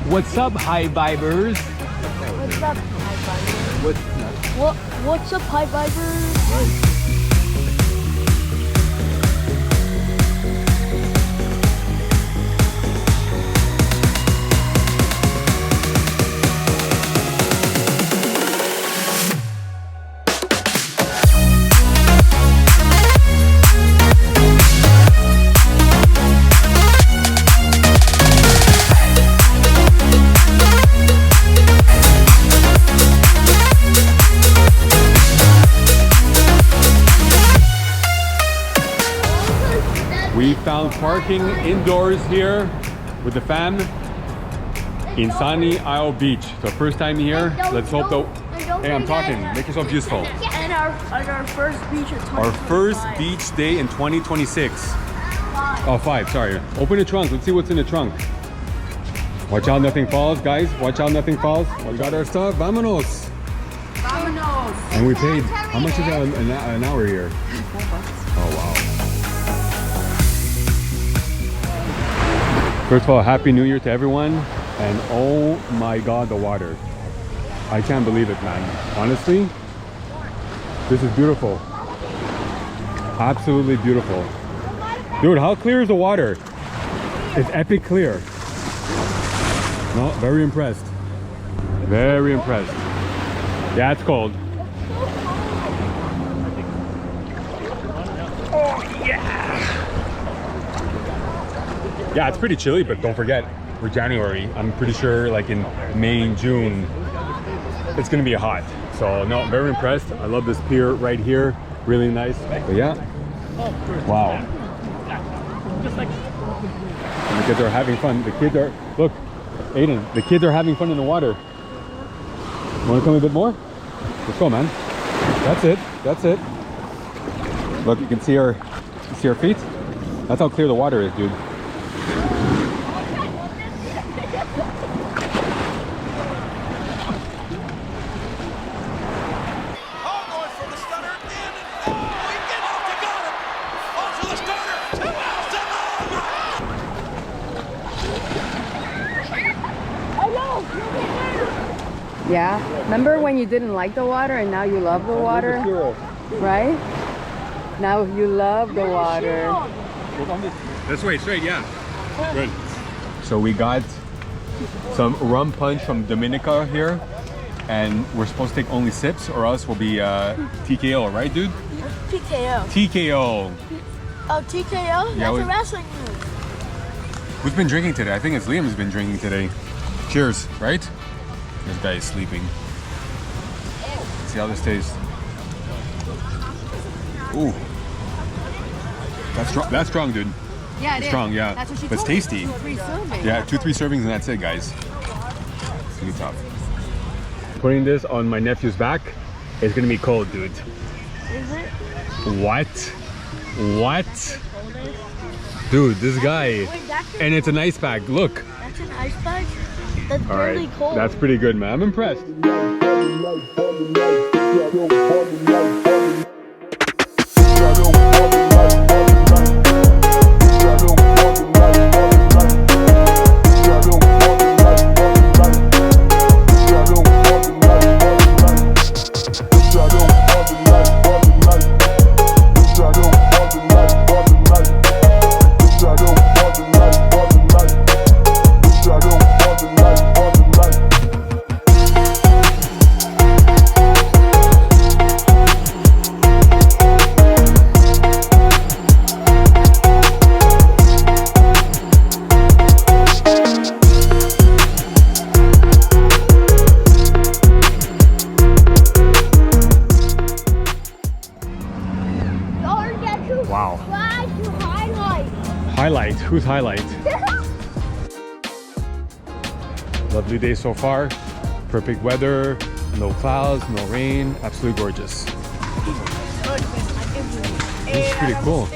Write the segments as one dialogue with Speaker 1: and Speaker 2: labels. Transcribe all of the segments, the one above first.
Speaker 1: What's up, high vibers?
Speaker 2: What's up, high vibers? What's up, high vibers?
Speaker 1: Right. We found parking indoors here with the fam in Sunny Isle Beach. So first time here. Let's hope though. Hey, I'm talking. Make yourself useful.
Speaker 2: And our first beach in 2025.
Speaker 1: Our first beach day in 2026. Oh, 5, sorry. Open the trunk. Let's see what's in the trunk. Watch out nothing falls, guys. Watch out nothing falls. We got our stuff. Vámonos.
Speaker 2: Vámonos.
Speaker 1: And we paid, how much is that an hour here? Oh, wow. First of all, Happy New Year to everyone. And oh my God, the water. I can't believe it, man. Honestly, this is beautiful. Absolutely beautiful. Dude, how clear is the water? It's epic clear. No, very impressed. Very impressed. Yeah, it's cold. Oh, yeah! Yeah, it's pretty chilly, but don't forget, we're January. I'm pretty sure like in May and June, it's gonna be hot. So no, very impressed. I love this pier right here. Really nice. But yeah. Wow. And the kids are having fun. The kids are, look, Aiden, the kids are having fun in the water. Wanna come a bit more? Let's go, man. That's it. That's it. Look, you can see our feet. That's how clear the water is, dude.
Speaker 3: Yeah. Remember when you didn't like the water and now you love the water? Right? Now you love the water.
Speaker 1: This way, straight, yeah. Good. So we got some rum punch from Dominica here. And we're supposed to take only sips or else we'll be TKO, right, dude?
Speaker 2: TKO.
Speaker 1: TKO.
Speaker 2: Oh, TKO?
Speaker 1: Yeah,
Speaker 2: That's a wrestling move.
Speaker 1: Who's been drinking today? I think it's Liam's been drinking today. Cheers, right? This guy is sleeping. Let's see how this tastes. Ooh. That's strong, dude.
Speaker 3: Yeah, it is.
Speaker 1: Strong, yeah.
Speaker 3: That's what she
Speaker 1: But it's
Speaker 3: told me.
Speaker 1: tasty.
Speaker 3: 2 or 3 servings.
Speaker 1: Yeah, 2-3 servings and that's it, guys. It's gonna be tough. Putting this on my nephew's back, it's gonna be cold, dude.
Speaker 2: Is it?
Speaker 1: What? What? Dude, this guy.
Speaker 2: Wait, that's
Speaker 1: And it's an ice pack, look.
Speaker 2: That's an ice pack? That's
Speaker 1: All
Speaker 2: really
Speaker 1: right,
Speaker 2: cold.
Speaker 1: that's pretty good, man. I'm impressed. Wow. Highlight? Who's highlight? Lovely day so far. Perfect weather. No clouds, no rain. Absolutely gorgeous. This is pretty cool.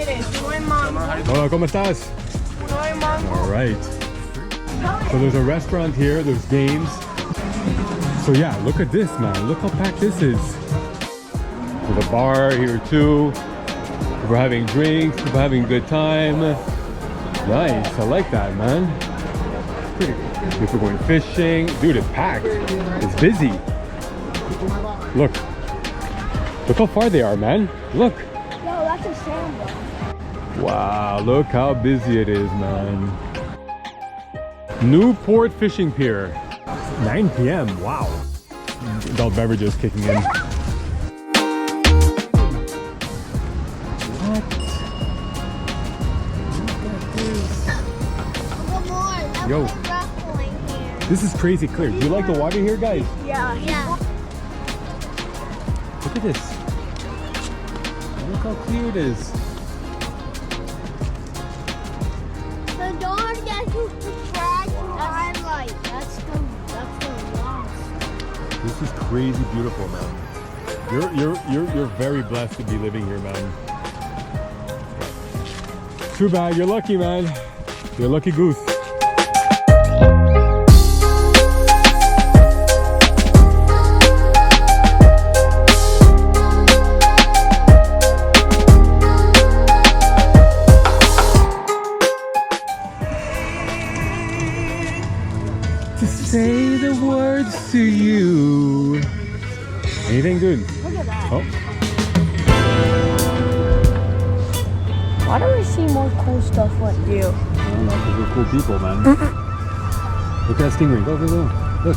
Speaker 1: Hola, ¿cómo estás? All right. So there's a restaurant here. There's games. So yeah, look at this, man. Look how packed this is. There's a bar here too. We're having drinks, we're having a good time. Nice, I like that, man. Pretty good. If we're going fishing, dude, it's packed. It's busy. Look how far they are, man. Look.
Speaker 2: Yo, that's a sandbar.
Speaker 1: Wow, look how busy it is, man. Newport Fishing Pier. 9 p.m. Wow. Adult beverages kicking in. What?
Speaker 2: Look more.
Speaker 1: Yo.
Speaker 2: Ruffling here.
Speaker 1: This is crazy clear. Do you like the water here, guys?
Speaker 2: Yeah.
Speaker 1: Look at this. Look how clear it is.
Speaker 2: So don't forget to subscribe to highlight. That's the lost.
Speaker 1: This is crazy beautiful, man. You're very blessed to be living here, man. Too bad. You're lucky, man. You're a lucky goose. To say the words to you. Anything good?
Speaker 2: Look at that.
Speaker 1: Oh,
Speaker 2: Why don't we see more cool stuff like you?
Speaker 1: I don't know, because we're cool people, man. Look at that stingray. Go. Look.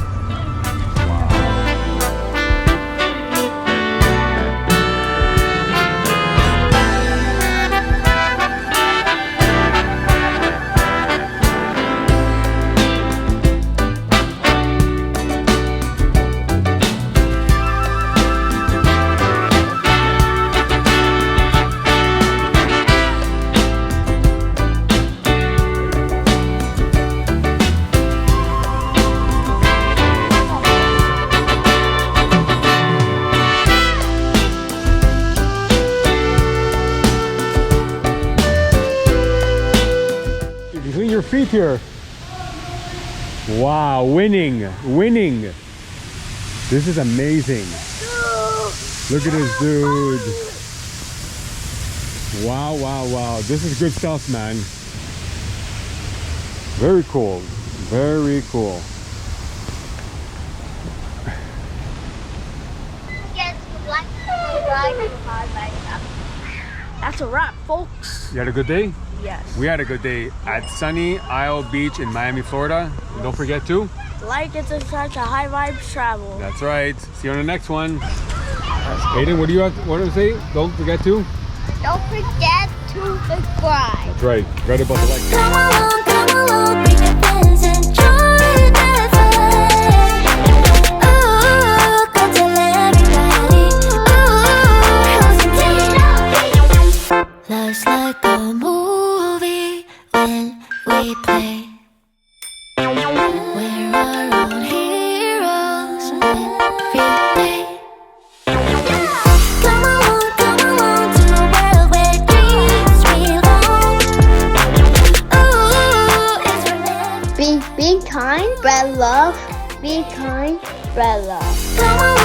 Speaker 1: Clean your feet here. Wow, winning. This is amazing. Look at this dude. Wow. This is good stuff, man. Very cool.
Speaker 2: That's a wrap, folks.
Speaker 1: You had a good day?
Speaker 2: Yes.
Speaker 1: We had a good day at Sunny Isle Beach in Miami, Florida. And don't forget to
Speaker 2: Like and subscribe to High Vibes Travel.
Speaker 1: That's right. See you on the next one. Aiden, what do you say? Don't forget to?
Speaker 2: Don't forget to subscribe.
Speaker 1: That's right. Right about the like.
Speaker 4: Come along, bring your friends and join the fun. Ooh, go tell everybody. Ooh, love's like a movie when we play. We're our own heroes every day. Come along to a world where dreams belong. Ooh, it's for everyone.
Speaker 2: Be kind, spread love. Be kind, spread love.
Speaker 4: Come along.